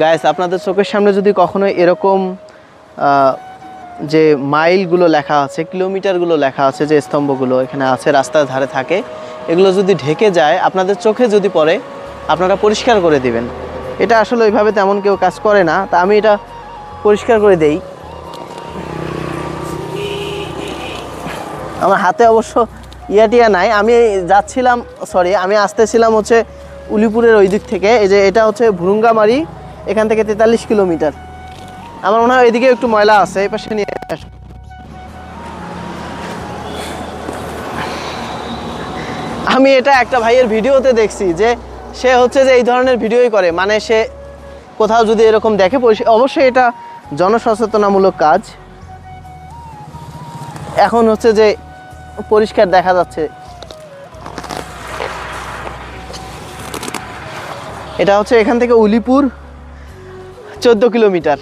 Guys আপনাদের চোখের সামনে যদি কখনো এরকম যে মাইলগুলো লেখা আছে, কিলোমিটারগুলো লেখা আছে, যে স্তম্ভগুলো এখানে আছে রাস্তার ধারে থাকে, এগুলো যদি ঢেকে যায় আপনাদের চোখে যদি পড়ে, আপনারা পরিষ্কার করে দিবেন। এটা আসলে ওইভাবে তেমন কেউ কাজ করে না, তা আমি এটা পরিষ্কার করে দেই। আমার হাতে অবশ্য টিয়া নাই, আমি যাচ্ছিলাম, সরি আমি আসতেছিলাম হচ্ছে উলিপুরের ওই দিক থেকে। এই যে এটা হচ্ছে ভুরুঙ্গামারি, এখান থেকে 43 কিলোমিটার। আমার মনে হয় এদিকে একটু ময়লা আছে, এই পাশে নিয়ে আসো। আমি এটা একটা ভাইয়ের ভিডিওতে দেখছি যে সে হচ্ছে যে এই ধরনের ভিডিওই করে, মানে সে কোথাও যদি এরকম দেখে, অবশ্যই এটা জনসচেতনামূলক কাজ। এখন হচ্ছে যে পরিষ্কার দেখা যাচ্ছে। এটা হচ্ছে এখান থেকে উলিপুর 14 কিলোমিটার।